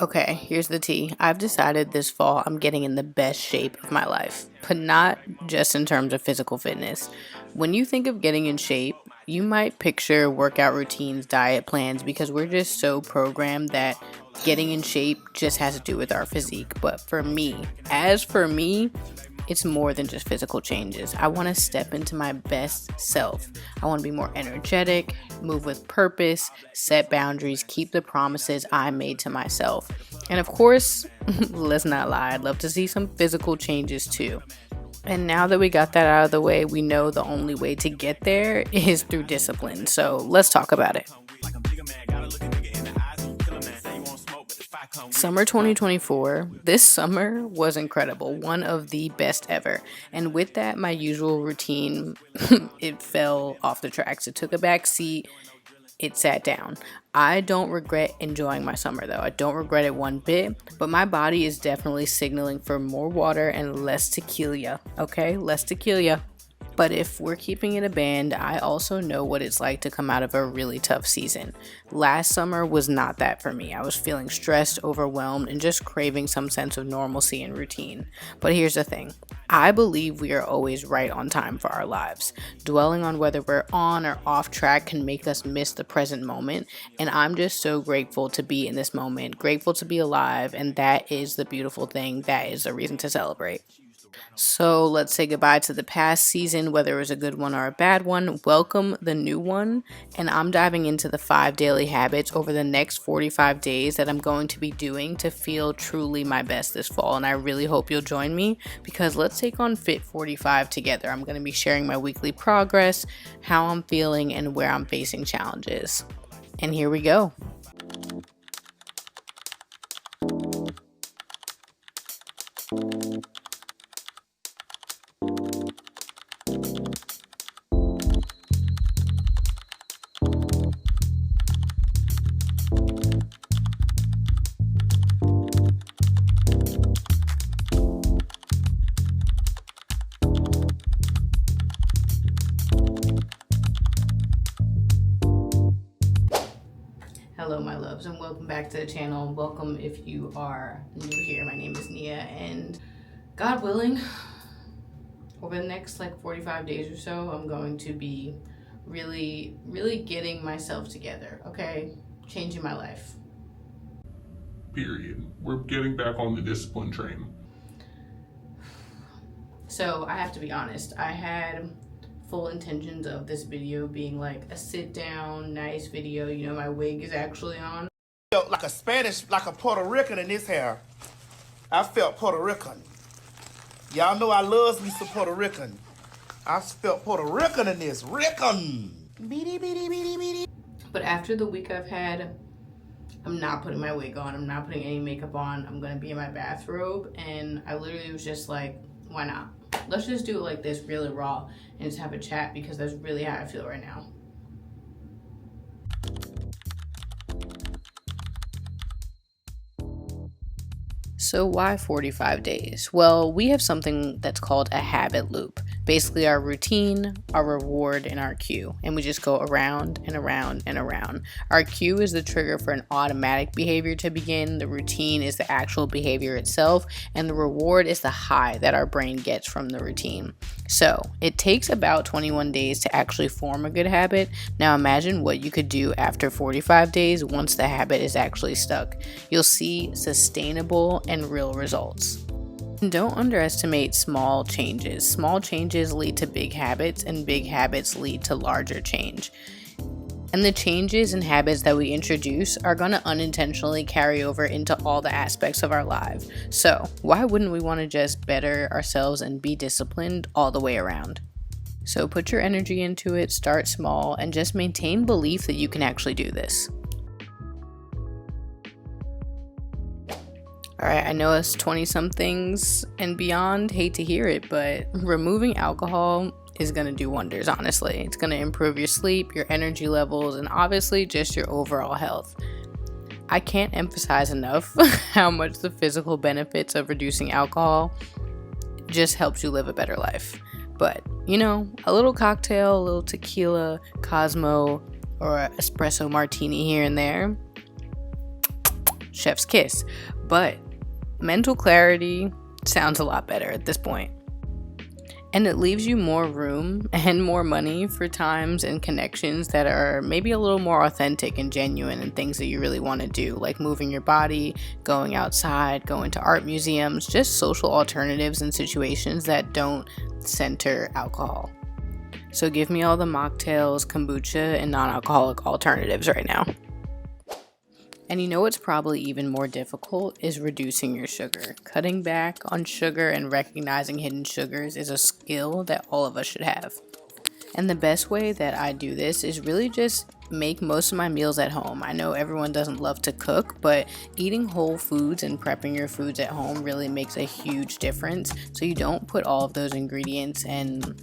Okay, here's the tea. I've decided this fall I'm getting in the best shape of my life, but not just in terms of physical fitness. When you think of getting in shape, you might picture workout routines, diet plans, because we're just so programmed that getting in shape just has to do with our physique. But for me, it's more than just physical changes. I want to step into my best self. I want to be more energetic, move with purpose, set boundaries, keep the promises I made to myself. And of course, let's not lie, I'd love to see some physical changes too. And now that we got that out of the way, we know the only way to get there is through discipline. So let's talk about it. Summer 2024, this summer was incredible, one of the best ever. And with that, my usual routine, it fell off the tracks. It took a back seat. It sat down. I don't regret enjoying my summer though. I don't regret it one bit, but my body is definitely signaling for more water and less tequila. Okay, less tequila. But if we're keeping it a band, I also know what it's like to come out of a really tough season. Last summer was not that for me. I was feeling stressed, overwhelmed, and just craving some sense of normalcy and routine. But here's the thing. I believe we are always right on time for our lives. Dwelling on whether we're on or off track can make us miss the present moment, and I'm just so grateful to be in this moment, grateful to be alive, and that is the beautiful thing. That is a reason to celebrate. So let's say goodbye to the past season, whether it was a good one or a bad one. Welcome the new one. And I'm diving into the 5 daily habits over the next 45 days that I'm going to be doing to feel truly my best this fall. And I really hope you'll join me because let's take on Fit 45 together. I'm going to be sharing my weekly progress, how I'm feeling, and where I'm facing challenges. And here we go. Hello, my loves, and welcome back to the channel. Welcome if you are new here. My name is Nia, and God willing, over the next 45 days or so, I'm going to be really getting myself together, okay? Changing my life. Period. We're getting back on the discipline train. So I have to be honest, I had full intentions of this video being like a sit down, nice video. You know, my wig is actually on. Felt like a Spanish, like a Puerto Rican in this hair. I felt Puerto Rican. Y'all know I loves me some Puerto Rican. I felt Puerto Rican in this. Rican. Beady, beady, beady, beady. But after the week I've had, I'm not putting my wig on. I'm not putting any makeup on. I'm going to be in my bathrobe. And I literally was just like, why not? Let's just do it like this, really raw, and just have a chat because that's really how I feel right now. So why 45 days? Well, we have something that's called a habit loop. Basically our routine, our reward, and our cue. And we just go around and around and around. Our cue is the trigger for an automatic behavior to begin. The routine is the actual behavior itself. And the reward is the high that our brain gets from the routine. So it takes about 21 days to actually form a good habit. Now imagine what you could do after 45 days once the habit is actually stuck. You'll see sustainable and real results. Don't underestimate small changes. Small changes lead to big habits, and big habits lead to larger change. And the changes and habits that we introduce are going to unintentionally carry over into all the aspects of our life. So why wouldn't we want to just better ourselves and be disciplined all the way around? So put your energy into it, start small, and just maintain belief that you can actually do this. All right, I know us 20-somethings and beyond hate to hear it, but removing alcohol is going to do wonders, honestly. It's going to improve your sleep, your energy levels, and obviously just your overall health. I can't emphasize enough how much the physical benefits of reducing alcohol just helps you live a better life. But, you know, a little cocktail, a little tequila, Cosmo, or an espresso martini here and there, chef's kiss. But mental clarity sounds a lot better at this point. And it leaves you more room and more money for times and connections that are maybe a little more authentic and genuine, and things that you really want to do, like moving your body, going outside, going to art museums, just social alternatives and situations that don't center alcohol. So give me all the mocktails, kombucha, and non-alcoholic alternatives right now. And you know what's probably even more difficult is reducing your sugar. Cutting back on sugar and recognizing hidden sugars is a skill that all of us should have. And the best way that I do this is really just make most of my meals at home. I know everyone doesn't love to cook, but eating whole foods and prepping your foods at home really makes a huge difference. So you don't put all of those ingredients and,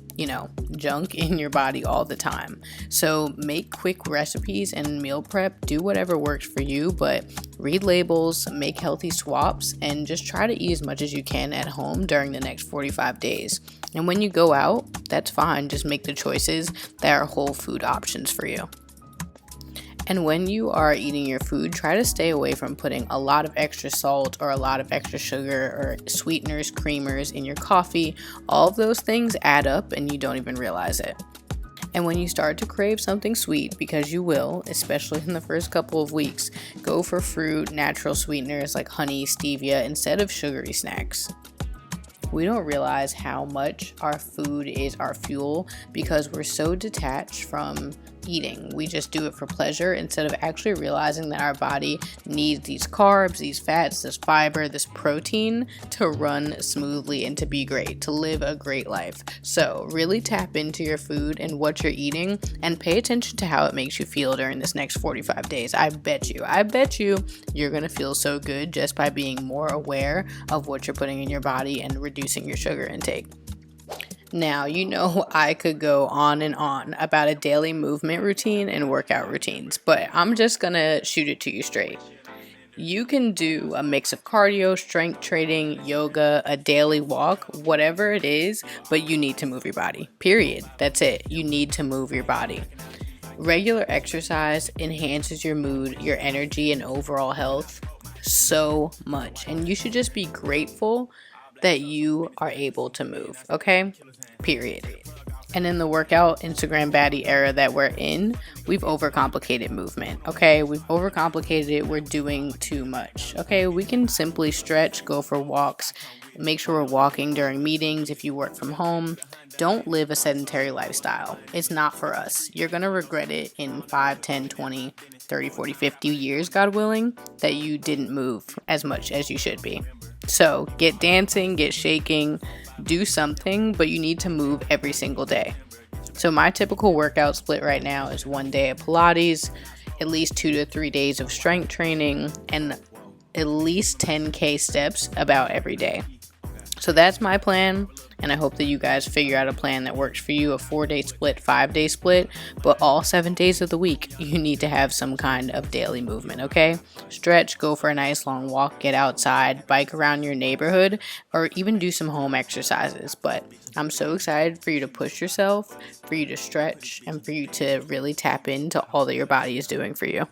junk in your body all the time. So make quick recipes and meal prep. Do whatever works for you, but read labels, make healthy swaps, and just try to eat as much as you can at home during the next 45 days. And when you go out, that's fine. Just make the choices that are whole food options for you. And when you are eating your food, try to stay away from putting a lot of extra salt or a lot of extra sugar or sweeteners, creamers in your coffee. All of those things add up and you don't even realize it. And when you start to crave something sweet, because you will, especially in the first couple of weeks, go for fruit, natural sweeteners like honey, stevia, instead of sugary snacks. We don't realize how much our food is our fuel because we're so detached from eating. We just do it for pleasure instead of actually realizing that our body needs these carbs, these fats, this fiber, this protein to run smoothly and to be great, to live a great life. So really tap into your food and what you're eating and pay attention to how it makes you feel during this next 45 days. I bet you you're going to feel so good just by being more aware of what you're putting in your body and reducing your sugar intake. Now, I could go on and on about a daily movement routine and workout routines, but I'm just gonna shoot it to you straight. You can do a mix of cardio, strength training, yoga, a daily walk, whatever it is, but you need to move your body. Period. That's it. You need to move your body. Regular exercise enhances your mood, your energy, and overall health so much. And you should just be grateful that you are able to move, okay? Period. And in the workout Instagram baddie era that we're in, we've overcomplicated movement, okay? We've overcomplicated it. We're doing too much, okay? We can simply stretch, go for walks, make sure we're walking during meetings if you work from home. Don't live a sedentary lifestyle. It's not for us. You're going to regret it in 5, 10, 20, 30, 40, 50 years, God willing, that you didn't move as much as you should be. So get dancing, get shaking, do something, but you need to move every single day. So my typical workout split right now is 1 day of Pilates, at least 2 to 3 days of strength training, and at least 10K steps about every day. So that's my plan, and I hope that you guys figure out a plan that works for you, a 4-day split, 5-day split, but all 7 days of the week, you need to have some kind of daily movement, okay? Stretch, go for a nice long walk, get outside, bike around your neighborhood, or even do some home exercises. But I'm so excited for you to push yourself, for you to stretch, and for you to really tap into all that your body is doing for you.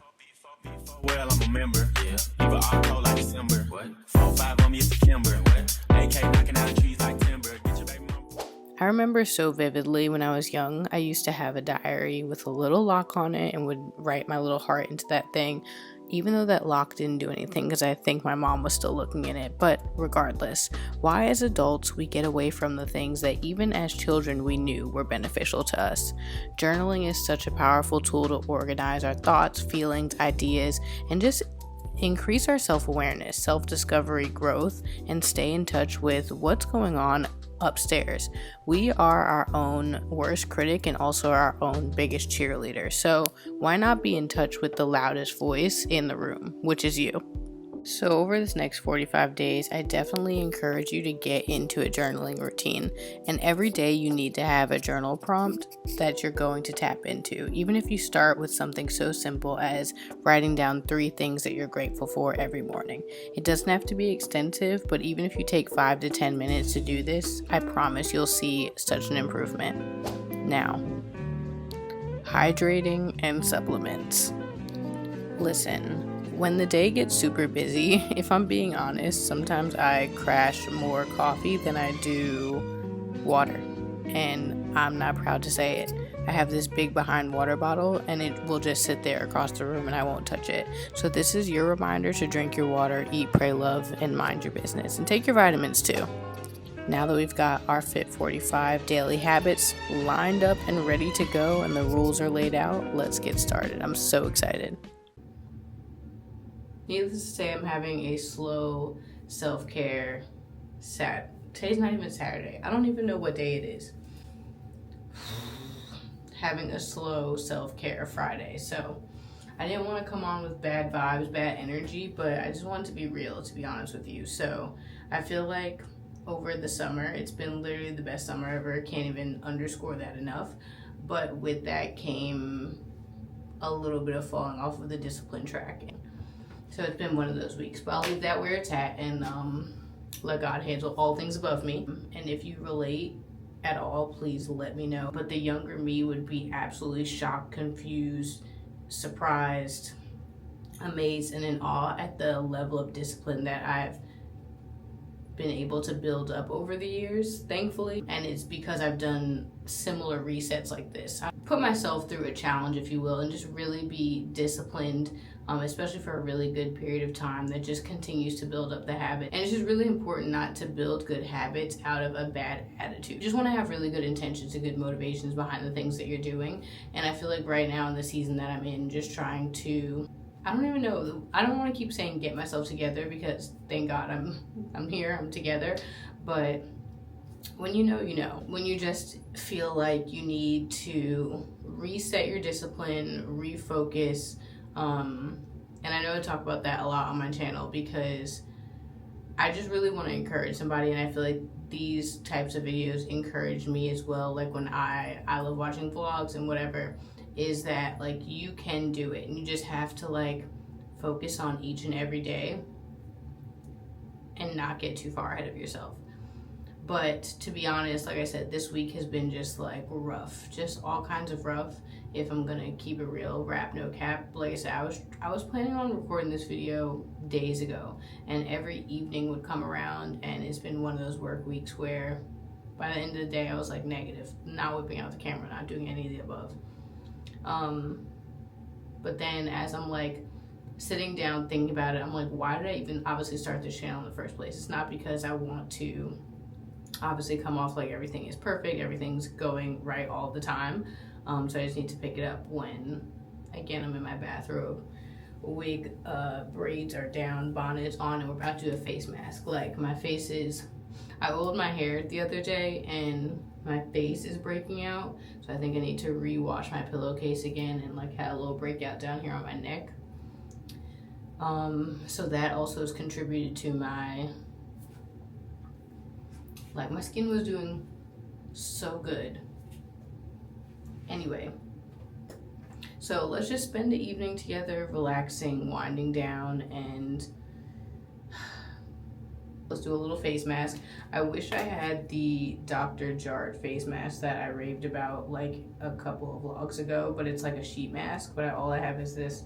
Well, I'm a member. Yeah. You were all cold like December. What? 4-5 on me is September. What? AK knocking out trees like timber. Get your baby mama. I remember so vividly when I was young, I used to have a diary with a little lock on it and would write my little heart into that thing, even though that lock didn't do anything because I think my mom was still looking in it. But regardless, why as adults we get away from the things that even as children we knew were beneficial to us. Journaling is such a powerful tool to organize our thoughts, feelings, ideas, and just increase our self-awareness, self-discovery, growth, and stay in touch with what's going on upstairs. We are our own worst critic and also our own biggest cheerleader. So why not be in touch with the loudest voice in the room, which is you? So over this next 45 days, I definitely encourage you to get into a journaling routine. And every day you need to have a journal prompt that you're going to tap into. Even if you start with something so simple as writing down 3 things that you're grateful for every morning. It doesn't have to be extensive, but even if you take 5 to 10 minutes to do this, I promise you'll see such an improvement. Now, hydrating and supplements. Listen, When the day gets super busy, if I'm being honest, sometimes I crash more coffee than I do water. And I'm not proud to say it. I have this big behind water bottle and it will just sit there across the room and I won't touch it. So this is your reminder to drink your water, eat, pray, love, and mind your business. And take your vitamins too. Now that we've got our Fit 45 daily habits lined up and ready to go and the rules are laid out, let's get started. I'm so excited. Needless to say, I'm having a slow self-care Today's not even Saturday. I don't even know what day it is. Having a slow self-care Friday. So I didn't want to come on with bad vibes, bad energy, but I just wanted to be real, to be honest with you. So I feel like over the summer, it's been literally the best summer ever. Can't even underscore that enough. But with that came a little bit of falling off of the discipline track. So it's been one of those weeks, but I'll leave that where it's at and let God handle all things above me. And if you relate at all, please let me know. But the younger me would be absolutely shocked, confused, surprised, amazed, and in awe at the level of discipline that I've been able to build up over the years, thankfully. And it's because I've done similar resets like this. I put myself through a challenge, if you will, and just really be disciplined, especially for a really good period of time that just continues to build up the habit. And it's just really important not to build good habits out of a bad attitude. You just want to have really good intentions and good motivations behind the things that you're doing. And I feel like right now in the season that I'm in, just trying to, I don't even know, I don't want to keep saying get myself together because thank God I'm here, I'm together. But when you know, you know. When you just feel like you need to reset your discipline, refocus, and I know I talk about that a lot on my channel because I just really want to encourage somebody, and I feel like these types of videos encourage me as well. Like when I love watching vlogs and whatever, is that like you can do it and you just have to like focus on each and every day and not get too far ahead of yourself. But to be honest, like I said, this week has been just like rough, just all kinds of rough. If I'm gonna keep it real, rap no cap. Like I said, I was planning on recording this video days ago, and every evening would come around, and it's been one of those work weeks where by the end of the day I was like negative, not whipping out the camera, not doing any of the above. But then as I'm like sitting down thinking about it, I'm like, why did I even obviously start this channel in the first place? It's not because I want to obviously come off like everything is perfect, everything's going right all the time. So I just need to pick it up when, again, I'm in my bathrobe, wig, braids are down, bonnet is on, and we're about to do a face mask. Like my face is, I oiled my hair the other day and my face is breaking out. So I think I need to rewash my pillowcase again and like had a little breakout down here on my neck. So that also has contributed to my skin was doing so good. Anyway, so let's just spend the evening together, relaxing, winding down, and let's do a little face mask. I wish I had the Dr. Jart face mask that I raved about like a couple of vlogs ago, but it's like a sheet mask. But all I have is this,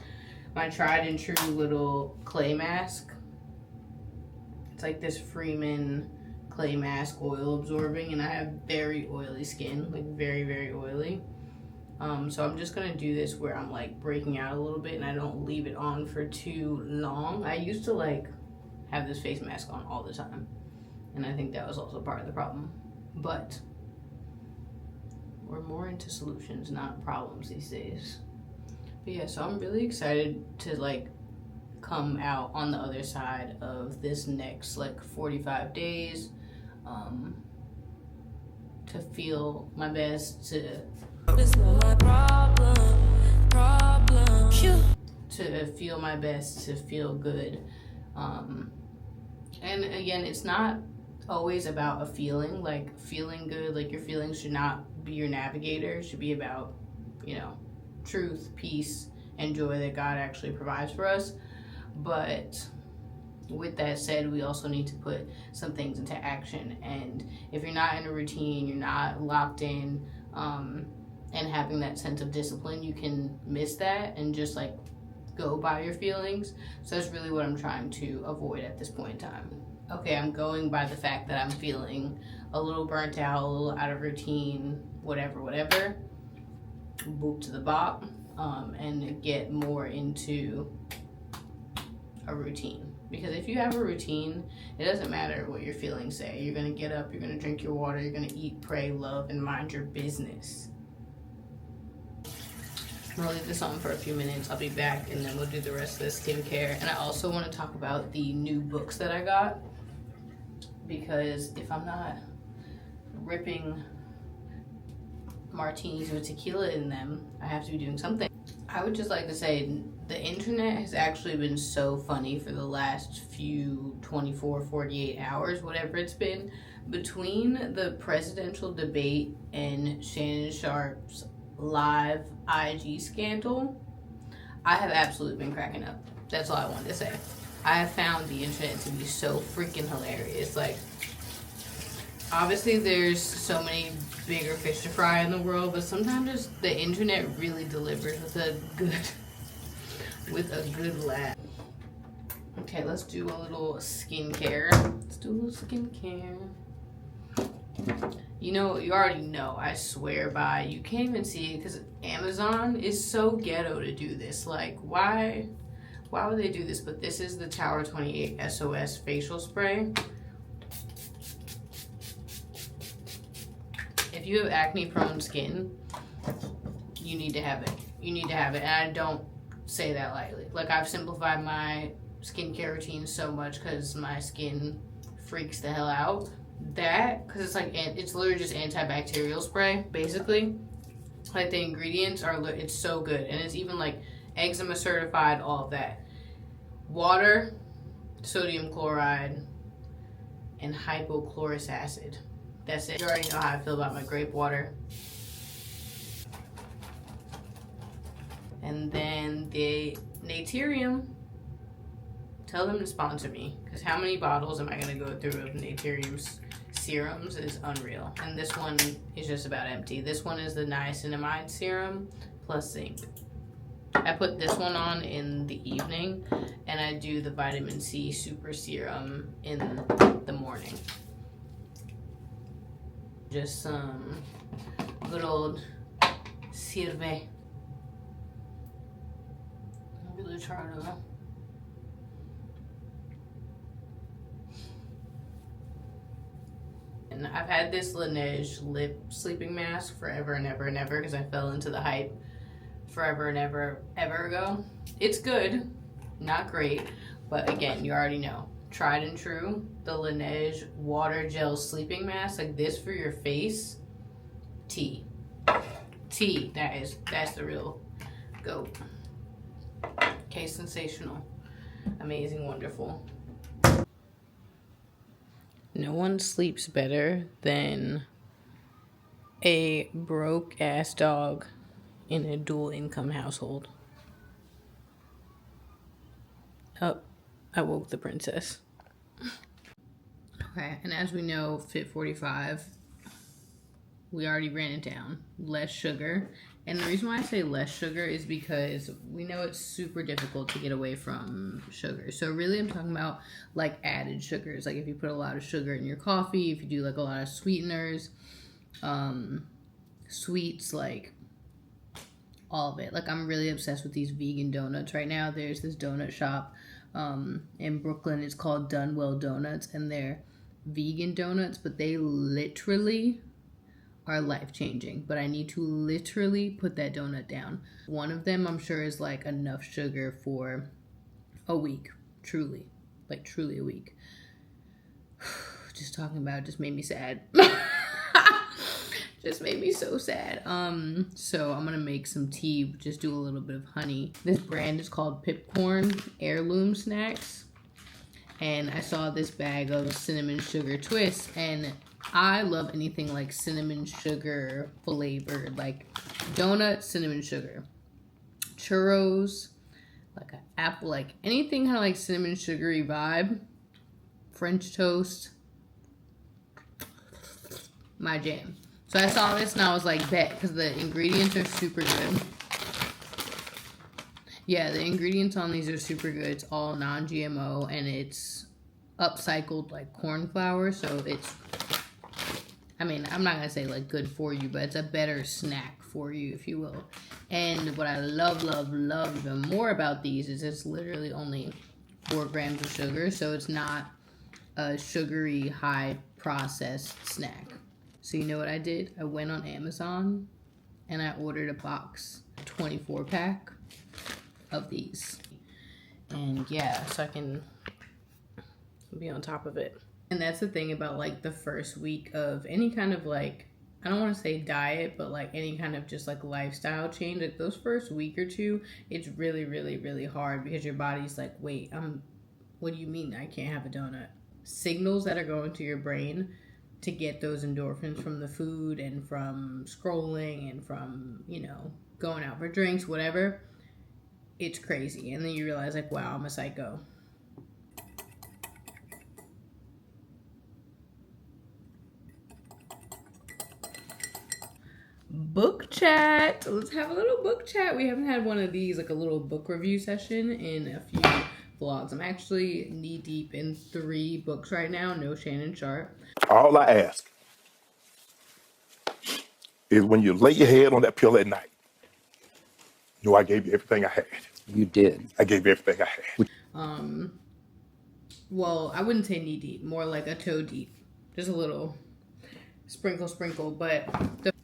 my tried and true little clay mask. It's like this Freeman clay mask, oil absorbing, and I have very oily skin, like very, very oily. So I'm just gonna do this where I'm like breaking out a little bit and I don't leave it on for too long. I used to like have this face mask on all the time, and I think that was also part of the problem. But we're more into solutions, not problems these days. But yeah, so I'm really excited to like come out on the other side of this next like 45 days, to feel my best, to feel my best, to feel good. And again, it's not always about a feeling, like feeling good, like your feelings should not be your navigator. It should be about, you know, truth, peace, and joy that God actually provides for us. But with that said, we also need to put some things into action. And if you're not in a routine, you're not locked in, and having that sense of discipline, you can miss that and just like go by your feelings. So that's really what I'm trying to avoid at this point in time. Okay, I'm going by the fact that I'm feeling a little burnt out, a little out of routine, whatever. Boop to the bop, and get more into a routine. Because if you have a routine, it doesn't matter what your feelings say. You're gonna get up, you're gonna drink your water, you're gonna eat, pray, love, and mind your business. I'm gonna leave this on for a few minutes. I'll be back and then we'll do the rest of the skincare. And I also want to talk about the new books that I got, because if I'm not ripping martinis with tequila in them, I have to be doing something. I would just like to say the internet has actually been so funny for the last few 24, 48 hours, whatever it's been, between the presidential debate and Shannon Sharp's live IG scandal. I have absolutely been cracking up. That's all I wanted to say. I have found the internet to be so freaking hilarious. Like, obviously there's so many bigger fish to fry in the world, but sometimes just the internet really delivers with a good laugh. Okay, let's do a little skincare. You know, you already know, I swear by, you can't even see it because Amazon is so ghetto to do this. Like, why would they do this? But this is the Tower 28 SOS facial spray. If you have acne prone skin, you need to have it. And I don't say that lightly. Like, I've simplified my skincare routine so much because my skin freaks the hell out. That, because it's like, it's literally just antibacterial spray, basically. Like, the ingredients are, it's so good. And it's even like eczema certified, all of that. Water, sodium chloride, and hypochlorous acid. That's it. You already know how I feel about my grape water. And then the Naturium. Tell them to sponsor me, because how many bottles am I going to go through of Naturium's serums is unreal. And this one is just about empty. This one is the niacinamide serum plus zinc. I put this one on in the evening, and I do the vitamin C super serum in the morning. Just some good old Sirve. I'm really trying to. And I've had this Laneige lip sleeping mask forever and ever and ever because I fell into the hype forever and ever ago. It's good, not great, but again, you already know. Tried and true, the Laneige water gel sleeping mask, like this for your face. T. That's the real goat. Okay, sensational, amazing, wonderful. No one sleeps better than a broke ass dog in a dual income household. Oh, I woke the princess. Okay, and as we know, Fit 45, we already ran it down. Less sugar. And the reason why I say less sugar is because we know it's super difficult to get away from sugar. So really I'm talking about like added sugars. Like if you put a lot of sugar in your coffee, if you do like a lot of sweeteners, sweets, like all of it. Like I'm really obsessed with these vegan donuts right now. There's this donut shop in Brooklyn. It's called Dunwell Donuts, and they're vegan donuts, but they literally are life-changing. But I need to literally put that donut down. One of them I'm sure is like enough sugar for a week. Truly a week. Just talking about it just made me sad. Just made me so sad. So I'm gonna make some tea, just do a little bit of honey. This brand is called Pipcorn Heirloom Snacks, and I saw this bag of cinnamon sugar twists, and I love anything like cinnamon sugar flavored, like donut, cinnamon sugar, churros, like an apple, like anything kind of like cinnamon sugary vibe, French toast, my jam. So I saw this and I was like, bet, because the ingredients are super good. Yeah, the ingredients on these are super good. It's all non-GMO and it's upcycled like corn flour, so it's, I mean, I'm not gonna say like good for you, but it's a better snack for you, if you will. And what I love even more about these is it's literally only 4 grams of sugar, so it's not a sugary, high processed snack. So you know what I did? I went on Amazon and I ordered a box, 24 pack of these. And yeah, so I can be on top of it. And that's the thing about like the first week of any kind of like, I don't want to say diet, but like any kind of just like lifestyle change, like those first week or two, it's really hard because your body's like, wait, what do you mean I can't have a donut? Signals that are going to your brain to get those endorphins from the food and from scrolling and from, you know, going out for drinks, whatever. It's crazy. And then you realize like, wow, I'm a psycho. Book chat. Let's have a little book chat. We haven't had one of these, like a little book review session, in a few vlogs. I'm actually knee deep in 3 books right now. No Shannon Sharp. All I ask is when you lay your head on that pillow at night, know I gave you everything I had. You did. I gave you everything I had. Well, I wouldn't say knee deep, more like a toe deep. Just a little sprinkle. But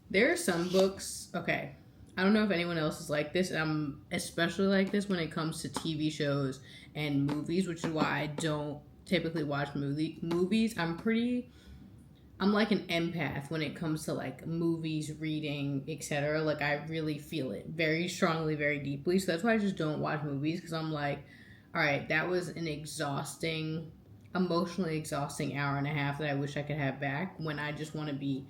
there are some books, okay, I don't know if anyone else is like this, and I'm especially like this when it comes to TV shows and movies, which is why I don't typically watch movies. I'm like an empath when it comes to like movies, reading, etc. Like I really feel it very strongly, very deeply. So that's why I just don't watch movies, because I'm like, all right, that was an emotionally exhausting hour and a half that I wish I could have back, when I just want to be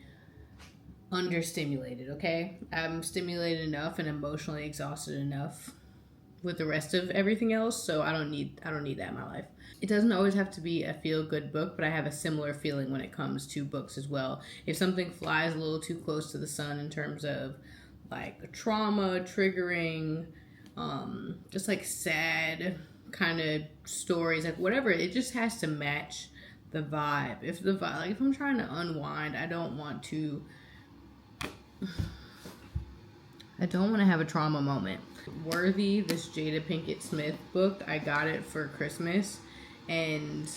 understimulated. Okay, I'm stimulated enough and emotionally exhausted enough with the rest of everything else, so I don't need that in my life. It doesn't always have to be a feel-good book, but I have a similar feeling when it comes to books as well. If something flies a little too close to the sun in terms of like trauma, triggering, just like sad kind of stories, like whatever, it just has to match the vibe. If I'm trying to unwind, I don't want to have a trauma moment. Worthy, this Jada Pinkett Smith book, I got it for Christmas, and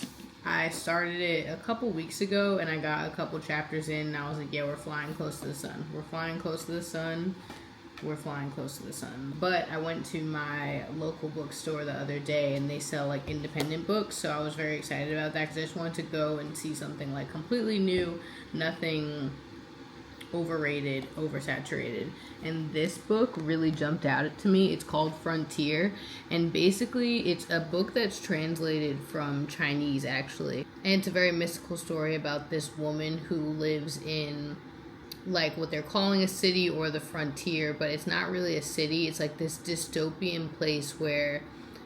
I started it a couple weeks ago, and I got a couple chapters in, and I was like, yeah, we're flying close to the sun. We're flying close to the sun. But I went to my local bookstore the other day, and they sell like independent books, so I was very excited about that, because I just wanted to go and see something like completely new, nothing overrated, oversaturated. And this book really jumped out to me. It's called Frontier, and basically it's a book that's translated from Chinese, actually, and it's a very mystical story about this woman who lives in like what they're calling a city or the frontier, but it's not really a city. It's like this dystopian place where,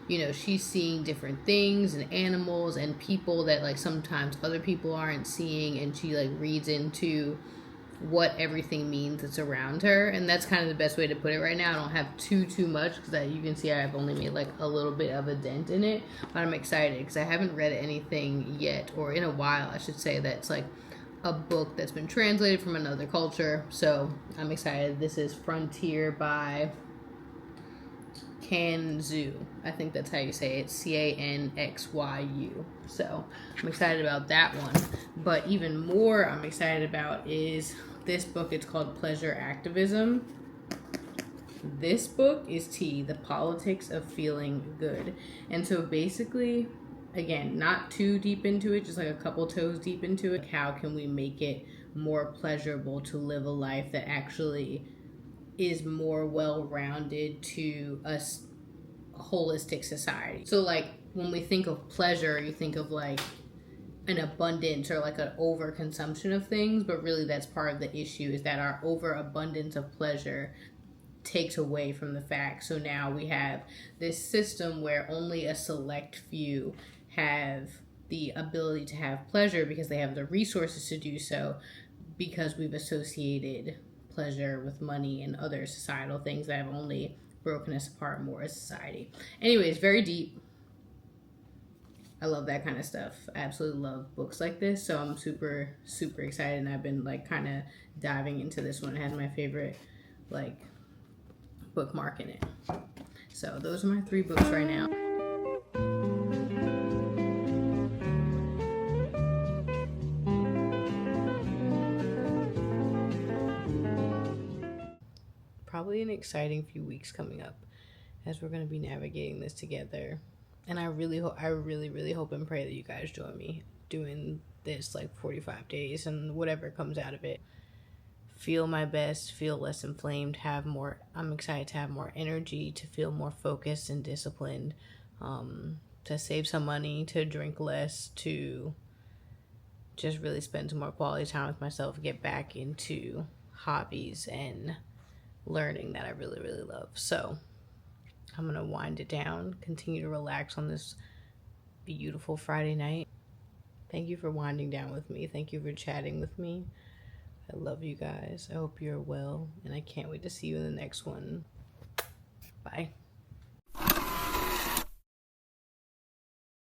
you know, she's seeing different things and animals and people that like sometimes other people aren't seeing, and she like reads into what everything means that's around her. And that's kind of the best way to put it right now. I don't have too much, because you can see I've only made like a little bit of a dent in it, but I'm excited because I haven't read anything yet, or in a while I should say, that's like a book that's been translated from another culture. So I'm excited. This is Frontier by Canxu. I think that's how you say it. Canxyu. So I'm excited about that one. But even more I'm excited about is this book. It's called Pleasure Activism. This book is tea, the politics of feeling good. And so basically, again, not too deep into it, just like a couple toes deep into it. How can we make it more pleasurable to live a life that actually is more well-rounded to a holistic society? So like when we think of pleasure, you think of like an abundance or like an overconsumption of things, but really that's part of the issue, is that our overabundance of pleasure takes away from the fact. So now we have this system where only a select few have the ability to have pleasure because they have the resources to do so, because we've associated pleasure with money and other societal things that have only broken us apart more as society. Anyways, very deep. I love that kind of stuff. I absolutely love books like this, so I'm super super excited, and I've been like kind of diving into this one. It has my favorite like bookmark in it. So those are my 3 books right now. Probably an exciting few weeks coming up as we're going to be navigating this together. And I really hope and pray that you guys join me doing this like 45 days and whatever comes out of it. Feel my best, feel less inflamed, I'm excited to have more energy, to feel more focused and disciplined, to save some money, to drink less, to just really spend some more quality time with myself, get back into hobbies and learning that I really, really love. So I'm going to wind it down, continue to relax on this beautiful Friday night. Thank you for winding down with me. Thank you for chatting with me. I love you guys. I hope you're well, and I can't wait to see you in the next one. Bye.